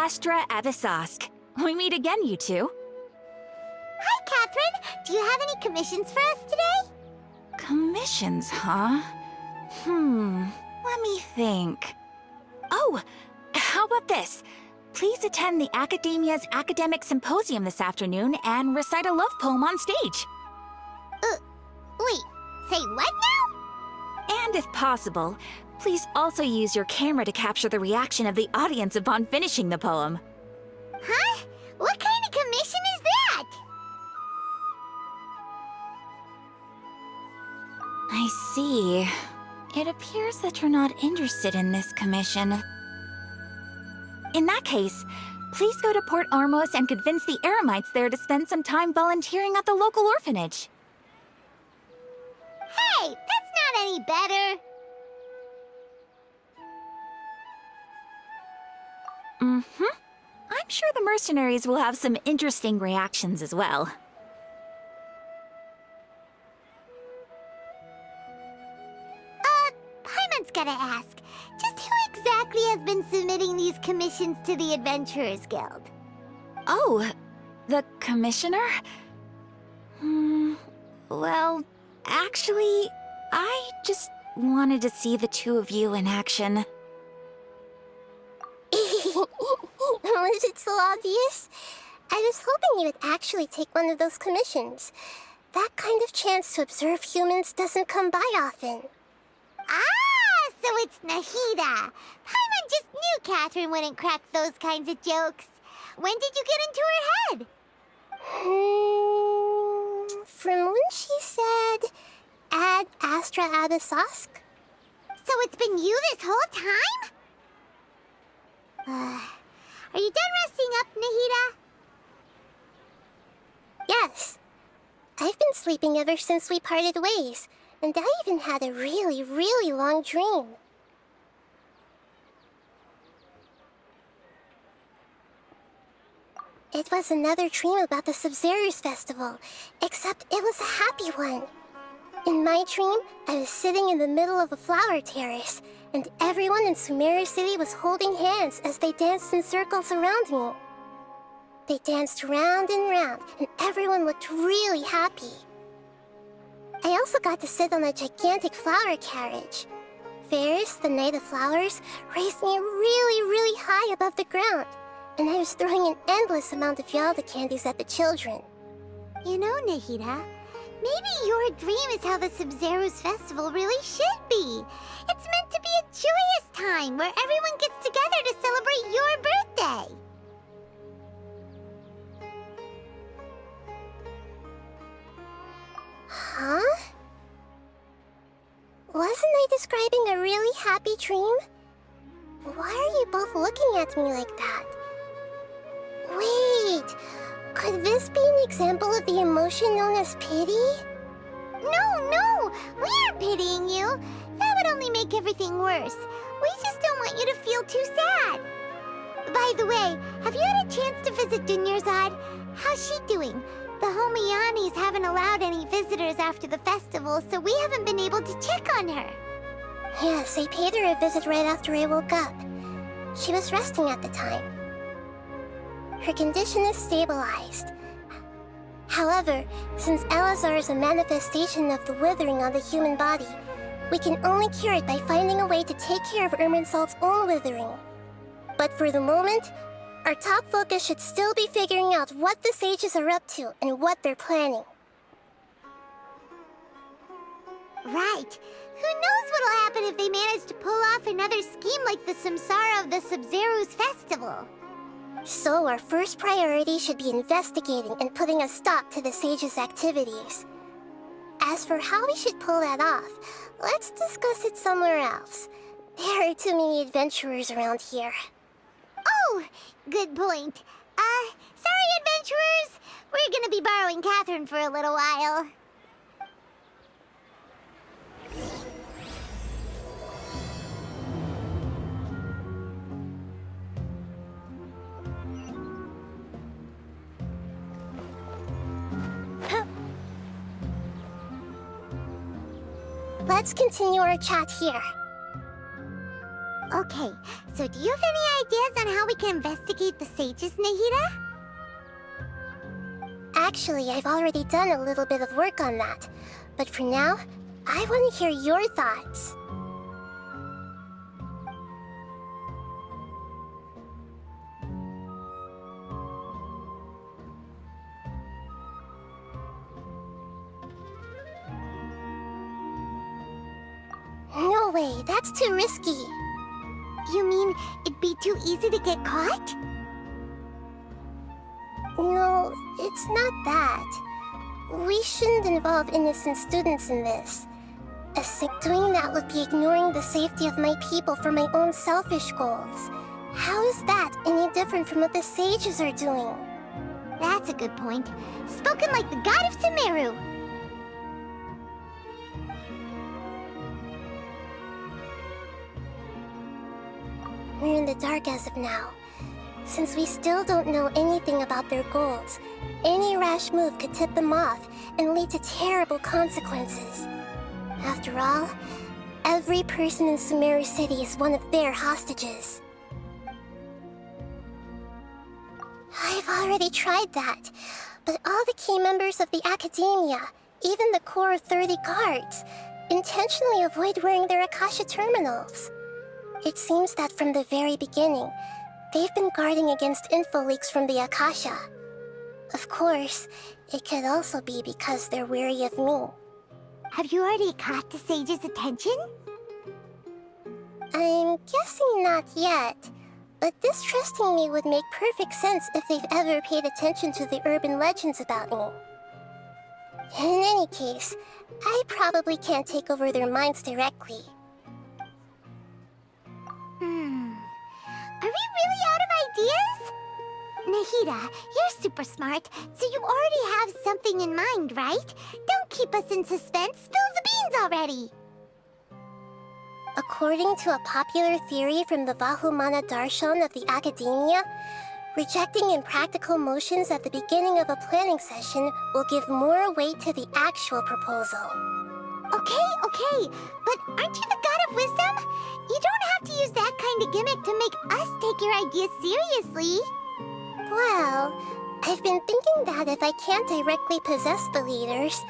Astra Abyssosque. We meet again, you two. Hi, Catherine. Do you have any commissions for us today? Commissions, huh? Let me think. Oh, how about this? Please attend the Academia's Academic Symposium this afternoon and recite a love poem on stage. Wait, say what now? And if possible, please also use your camera to capture the reaction of the audience upon finishing the poem. Huh? What kind of commission is that? I see. It appears that you're not interested in this commission. In that case, please go to Port Armos and convince the Eremites there to spend some time volunteering at the local orphanage. Hey, that's not any better. I'm sure the mercenaries will have some interesting reactions as well. Paimon's gotta ask, just who exactly has been submitting these commissions to the Adventurers Guild? Oh, the commissioner? Well, actually, I just wanted to see the two of you in action. Was it so obvious? I was hoping you would actually take one of those commissions. That kind of chance to observe humans doesn't come by often. Ah, so it's Nahida. Paimon just knew Catherine wouldn't crack those kinds of jokes. When did you get into her head? From when she said, "Ad Astra Abyssosque." So it's been you this whole time? Are you done resting up, Nahida? Yes. I've been sleeping ever since we parted ways, and I even had a really, really long dream. It was another dream about the Sub-Zerus Festival, except it was a happy one. In my dream, I was sitting in the middle of a flower terrace, and everyone in Sumeru City was holding hands as they danced in circles around me. They danced round and round, and everyone looked really happy. I also got to sit on a gigantic flower carriage. Ferris, the Knight of Flowers, raised me really, really high above the ground, and I was throwing an endless amount of Yalda candies at the children. You know, Nahida, maybe your dream is how the Sub-Zerus Festival really should be. It's meant to be a joyous time where everyone gets together to celebrate your birthday. Huh? Wasn't I describing a really happy dream? Why are you both looking at me like that? Wait, could this be an example of the emotion known as pity? No, we aren't pitying you. That would only make everything worse. We just don't want you to feel too sad. By the way, have you had a chance to visit Dunyarzad? How's she doing? The Homianis haven't allowed any visitors after the festival, so we haven't been able to check on her. Yes, I paid her a visit right after I woke up. She was resting at the time. Her condition is stabilized. However, since Elazar is a manifestation of the withering on the human body, we can only cure it by finding a way to take care of Irminsul's own withering. But for the moment, our top focus should still be figuring out what the sages are up to and what they're planning. Right. Who knows what'll happen if they manage to pull off another scheme like the Samsara of the Sub-Zerus Festival? So our first priority should be investigating and putting a stop to the sages' activities. As for how we should pull that off, let's discuss it somewhere else. There are too many adventurers around here. Oh, good point. Sorry, adventurers. We're gonna be borrowing Catherine for a little while. Let's continue our chat here. Okay, so do you have any ideas on how we can investigate the sages, Nahida? Actually, I've already done a little bit of work on that. But for now, I want to hear your thoughts. No way, that's too risky. You mean it'd be too easy to get caught? No, it's not that. We shouldn't involve innocent students in this. As if doing that would be ignoring the safety of my people for my own selfish goals. How is that any different from what the sages are doing? That's a good point. Spoken like the god of Sumeru. We're in the dark as of now. Since we still don't know anything about their goals, any rash move could tip them off and lead to terrible consequences. After all, every person in Sumeru City is one of their hostages. I've already tried that, but all the key members of the Academia, even the core 30 guards, intentionally avoid wearing their Akasha terminals. It seems that from the very beginning, they've been guarding against info leaks from the Akasha. Of course, it could also be because they're wary of me. Have you already caught the sage's attention? I'm guessing not yet, but distrusting me would make perfect sense if they've ever paid attention to the urban legends about me. In any case, I probably can't take over their minds directly. Are we really out of ideas? Nahida, you're super smart, so you already have something in mind, right? Don't keep us in suspense. Spill the beans already! According to a popular theory from the Vahumana Darshan of the Academia, rejecting impractical motions at the beginning of a planning session will give more weight to the actual proposal. Okay, but aren't you the god of wisdom? You don't have to use that kind of gimmick to make us take your ideas seriously. Well, I've been thinking that if I can't directly possess the leaders,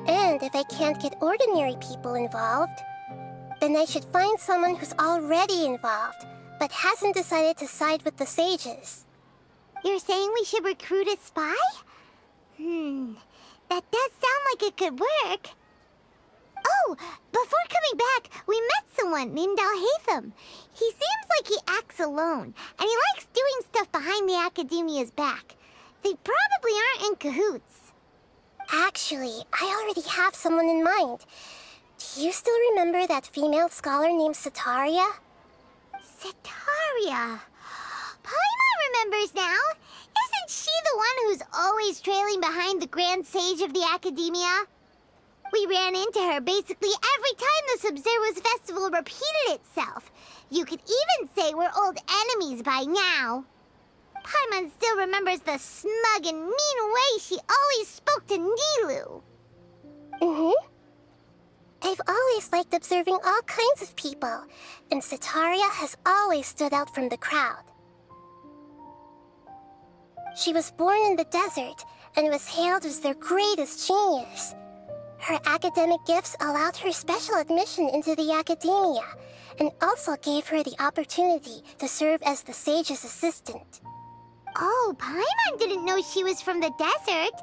and if I can't get ordinary people involved, then I should find someone who's already involved, but hasn't decided to side with the sages. You're saying we should recruit a spy? That does sound like it could work. Oh, before coming back, we met someone named Alhaitham. He seems like he acts alone, and he likes doing stuff behind the Academia's back. They probably aren't in cahoots. Actually, I already have someone in mind. Do you still remember that female scholar named Setaria? Setaria. Paimon remembers now. Isn't she the one who's always trailing behind the Grand Sage of the Academia? We ran into her basically every time the Sub-Zero's festival repeated itself. You could even say we're old enemies by now. Paimon still remembers the smug and mean way she always spoke to Nilou. I've always liked observing all kinds of people, and Setaria has always stood out from the crowd. She was born in the desert and was hailed as their greatest genius. Her academic gifts allowed her special admission into the Academia, and also gave her the opportunity to serve as the sage's assistant. Oh, Paimon didn't know she was from the desert.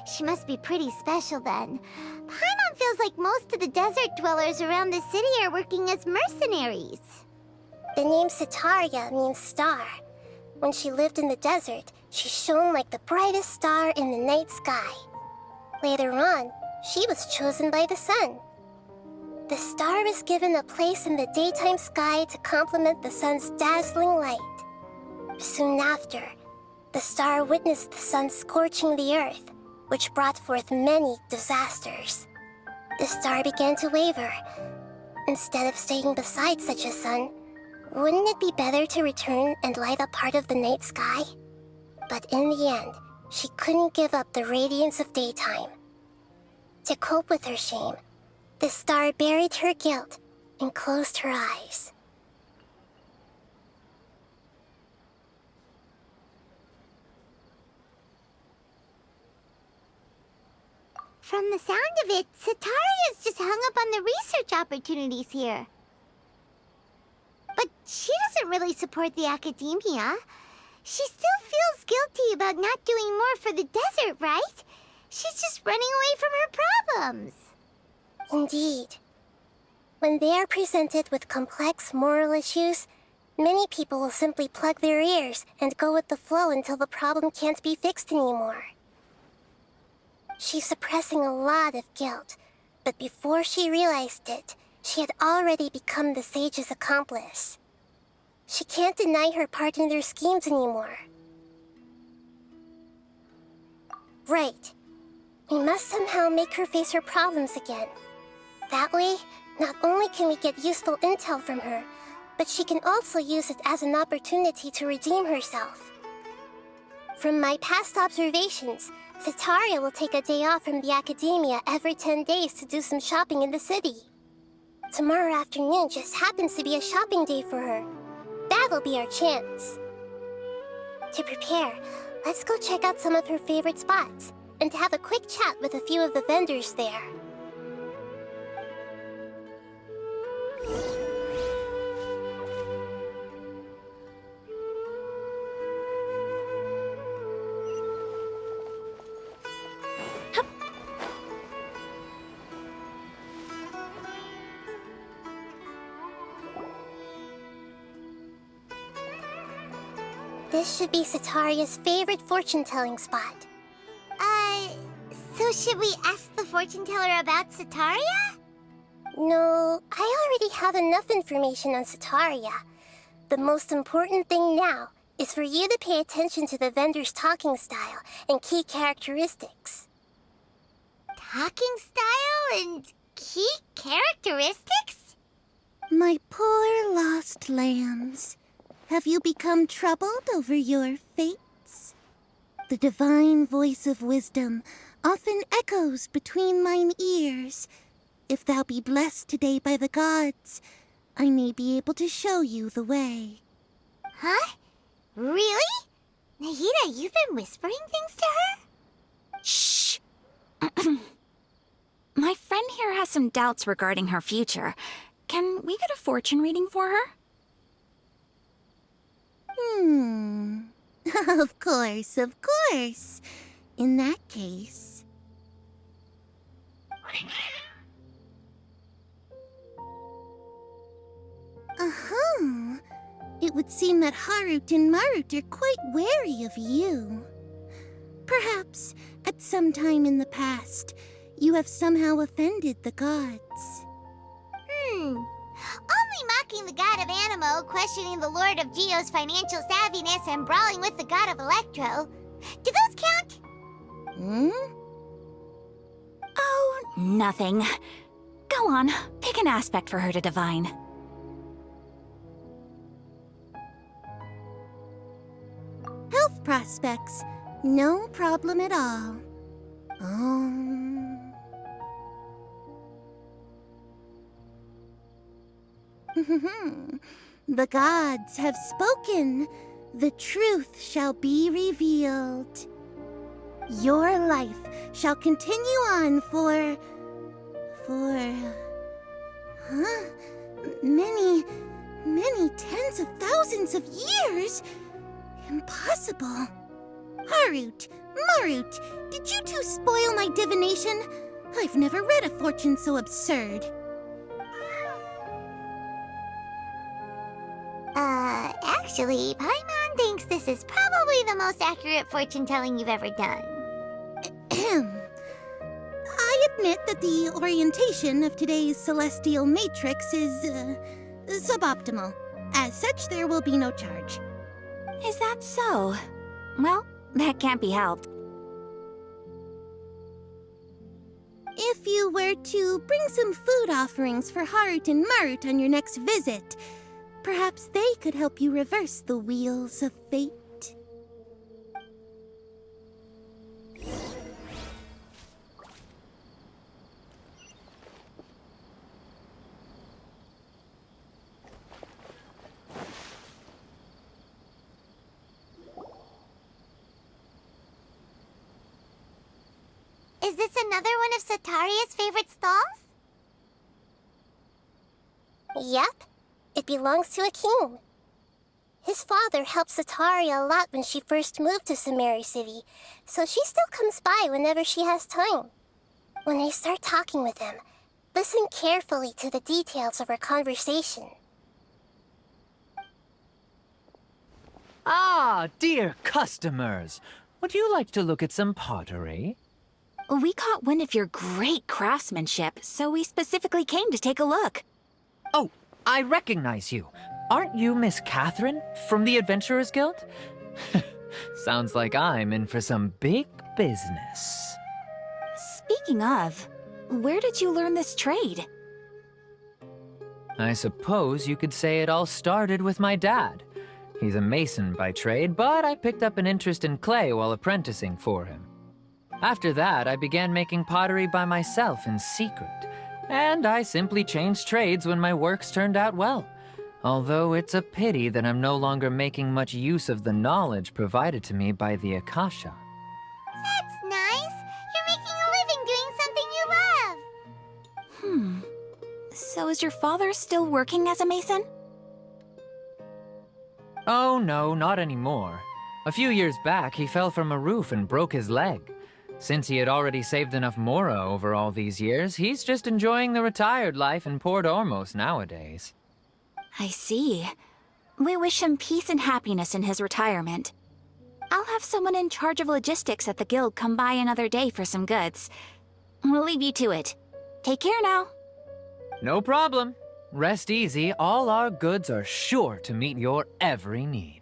She must be pretty special then. Paimon feels like most of the desert dwellers around the city are working as mercenaries. The name Setaria means star. When she lived in the desert, she shone like the brightest star in the night sky. Later on, she was chosen by the sun. The star was given a place in the daytime sky to complement the sun's dazzling light. Soon after, the star witnessed the sun scorching the earth, which brought forth many disasters. The star began to waver. Instead of staying beside such a sun, wouldn't it be better to return and light up part of the night sky? But in the end, she couldn't give up the radiance of daytime. To cope with her shame, the star buried her guilt and closed her eyes. From the sound of it, Sataria's just hung up on the research opportunities here. But she doesn't really support the academia. She still feels guilty about not doing more for the desert, right? She's just running away from her problems. Indeed. When they are presented with complex moral issues, many people will simply plug their ears and go with the flow until the problem can't be fixed anymore. She's suppressing a lot of guilt, but before she realized it, she had already become the sage's accomplice. She can't deny her part in their schemes anymore. Right. We must somehow make her face her problems again. That way, not only can we get useful intel from her, but she can also use it as an opportunity to redeem herself. From my past observations, Sataria will take a day off from the academia every 10 days to do some shopping in the city. Tomorrow afternoon just happens to be a shopping day for her. That'll be our chance. To prepare, let's go check out some of her favorite spots and have a quick chat with a few of the vendors there. This should be Sataria's favorite fortune-telling spot. So should we ask the fortune teller about Sataria? No, I already have enough information on Sataria. The most important thing now is for you to pay attention to the vendor's talking style and key characteristics. Talking style and key characteristics? My poor lost lambs, have you become troubled over your fates? The divine voice of wisdom often echoes between mine ears. If thou be blessed today by the gods, I may be able to show you the way. Huh? Really? Nahida, you've been whispering things to her? Shh! My friend here has some doubts regarding her future. Can we get a fortune reading for her? Of course, of course. In that case... It would seem that Harut and Marut are quite wary of you. Perhaps, at some time in the past, you have somehow offended the gods. Only mocking the god of Animo, questioning the lord of Geo's financial savviness, and brawling with the god of Electro. Do those count? Oh, nothing. Go on, pick an aspect for her to divine. Health prospects, no problem at all. The gods have spoken. The truth shall be revealed. Your life shall continue on for many tens of thousands of years. Impossible. Harut, Marut, did you two spoil my divination? I've never read a fortune so absurd. Actually, Paimon thinks this is probably the most accurate fortune-telling you've ever done. I admit that the orientation of today's celestial matrix is suboptimal. As such, there will be no charge. Is that so? Well, that can't be helped. If you were to bring some food offerings for Harut and Marut on your next visit, perhaps they could help you reverse the wheels of fate. Is Is this another one of Sataria's favorite stalls? Yep. It belongs to a king. His father helped Sataria a lot when she first moved to Sumeri City, so she still comes by whenever she has time. When I start talking with him, listen carefully to the details of our conversation. Ah, dear customers! Would you like to look at some pottery? We caught wind of your great craftsmanship, so we specifically came to take a look. Oh, I recognize you. Aren't you Miss Catherine from the Adventurers Guild? Sounds like I'm in for some big business. Speaking of, where did you learn this trade? I suppose you could say it all started with my dad. He's a mason by trade, but I picked up an interest in clay while apprenticing for him. After that, I began making pottery by myself in secret, and I simply changed trades when my works turned out well. Although it's a pity that I'm no longer making much use of the knowledge provided to me by the Akasha. That's nice. You're making a living doing something you love. So is your father still working as a mason? Oh no, not anymore. A few years back, he fell from a roof and broke his leg. Since he had already saved enough mora over all these years, he's just enjoying the retired life in Port Ormos nowadays. I see. We wish him peace and happiness in his retirement. I'll have someone in charge of logistics at the guild come by another day for some goods. We'll leave you to it. Take care now. No problem. Rest easy, all our goods are sure to meet your every need.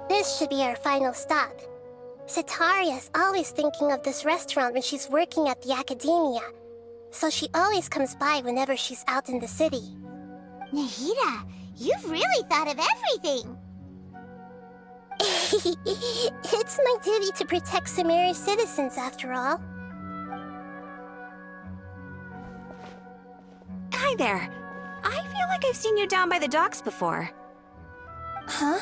This should be our final stop. Sataria's always thinking of this restaurant when she's working at the academia, so she always comes by whenever she's out in the city. Nahida, you've really thought of everything. It's my duty to protect Sumeri's citizens, after all. Hi there. I feel like I've seen you down by the docks before. Huh?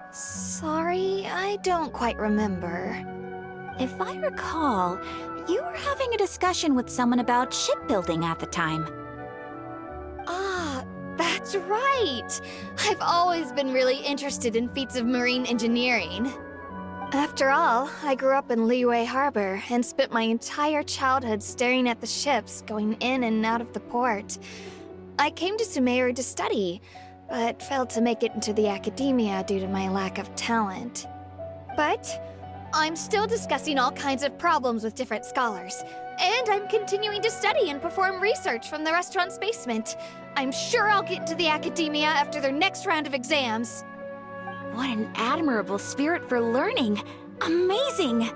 Sorry, I don't quite remember. If I recall, you were having a discussion with someone about shipbuilding at the time. Ah, that's right! I've always been really interested in feats of marine engineering. After all, I grew up in Liyue Harbor and spent my entire childhood staring at the ships going in and out of the port. I came to Sumeru to study, but failed to make it into the academia due to my lack of talent. But I'm still discussing all kinds of problems with different scholars, and I'm continuing to study and perform research from the restaurant's basement. I'm sure I'll get into the academia after their next round of exams. What an admirable spirit for learning. Amazing!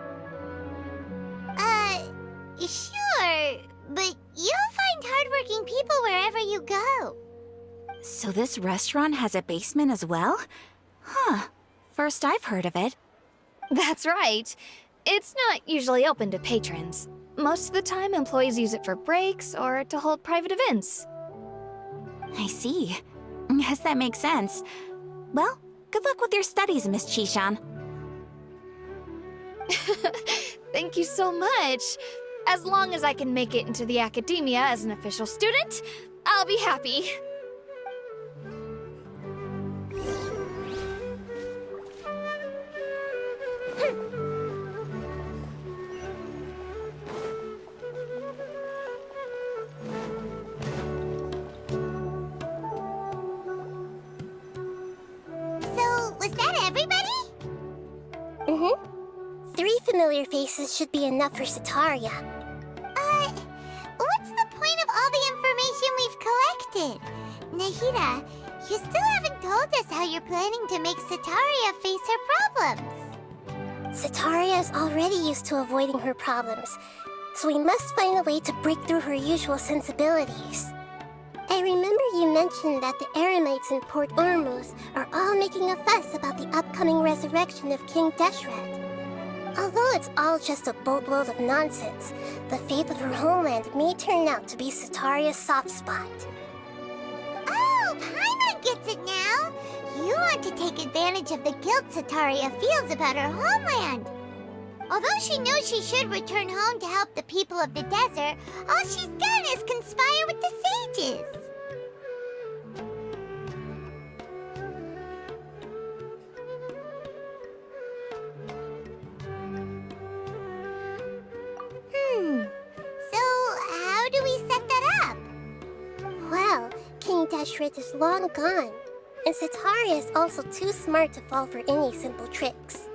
Sure, but you'll find hardworking people wherever you go. So this restaurant has a basement as well? Huh. First I've heard of it. That's right. It's not usually open to patrons. Most of the time, employees use it for breaks or to hold private events. I see. Guess that makes sense. Well, good luck with your studies, Miss Chishan. Thank you so much. As long as I can make it into the academia as an official student, I'll be happy. So, was that everybody? Mm-hmm. 3 familiar faces should be enough for Sataria. What's the point of all the information we've collected? Nahida, you still haven't told us how you're planning to make Sataria face her problems. Sataria is already used to avoiding her problems, so we must find a way to break through her usual sensibilities. I remember you mentioned that the Eremites in Port Ormuz are all making a fuss about the upcoming resurrection of King Deshret. Although though it's all just a boatload of nonsense, the fate of her homeland may turn out to be Sataria's soft spot. Oh, Paimon gets it now! You want to take advantage of the guilt Sataria feels about her homeland. Although she knows she should return home to help the people of the desert, all she's done is conspire with the sages. So how do we set that up? Well, King Deshret is long gone, and Sataria is also too smart to fall for any simple tricks.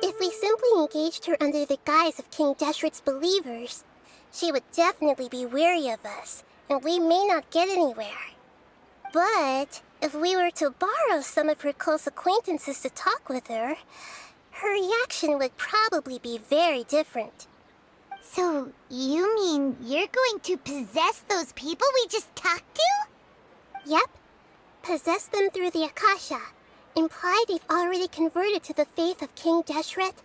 If we simply engaged her under the guise of King Deshret's believers, she would definitely be wary of us, and we may not get anywhere. But if we were to borrow some of her close acquaintances to talk with her, her reaction would probably be very different. So, you mean you're going to possess those people we just talked to? Yep. Possess them through the Akasha. Imply they've already converted to the faith of King Deshret,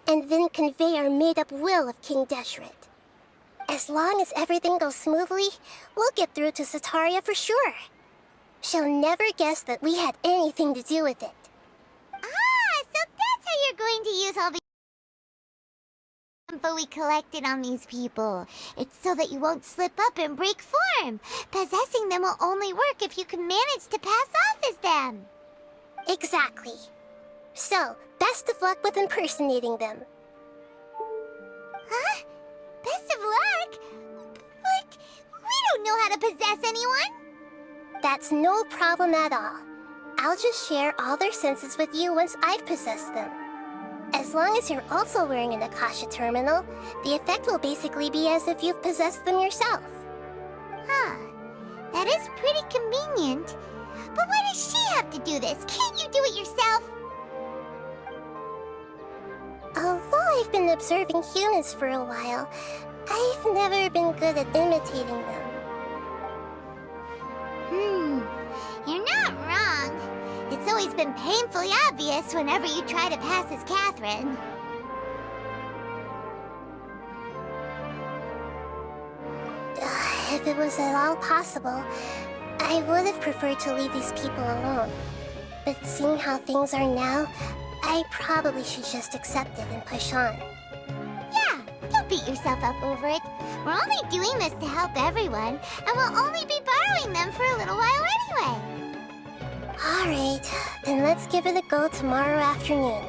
and then convey our made-up will of King Deshret. As long as everything goes smoothly, we'll get through to Sataria for sure. She'll never guess that we had anything to do with it. Ah, so that's how you're going to use all the info we collected on these people. It's so that you won't slip up and break form. Possessing them will only work if you can manage to pass off as them. Exactly. So, best of luck with impersonating them. Huh? Best of luck? But we don't know how to possess anyone. That's no problem at all. I'll just share all their senses with you once I've possessed them. As long as you're also wearing an Akasha terminal, the effect will basically be as if you've possessed them yourself. Huh. That is pretty convenient. But why does she have to do this? Can't you do it yourself? Although I've been observing humans for a while, I've never been good at imitating them. You're not wrong. It's always been painfully obvious whenever you try to pass as Catherine. If it was at all possible, I would have preferred to leave these people alone. But seeing how things are now, I probably should just accept it and push on. Yeah, don't beat yourself up over it. We're only doing this to help everyone, and we'll only be borrowing them for a little while anyway. Alright, then let's give it a go tomorrow afternoon.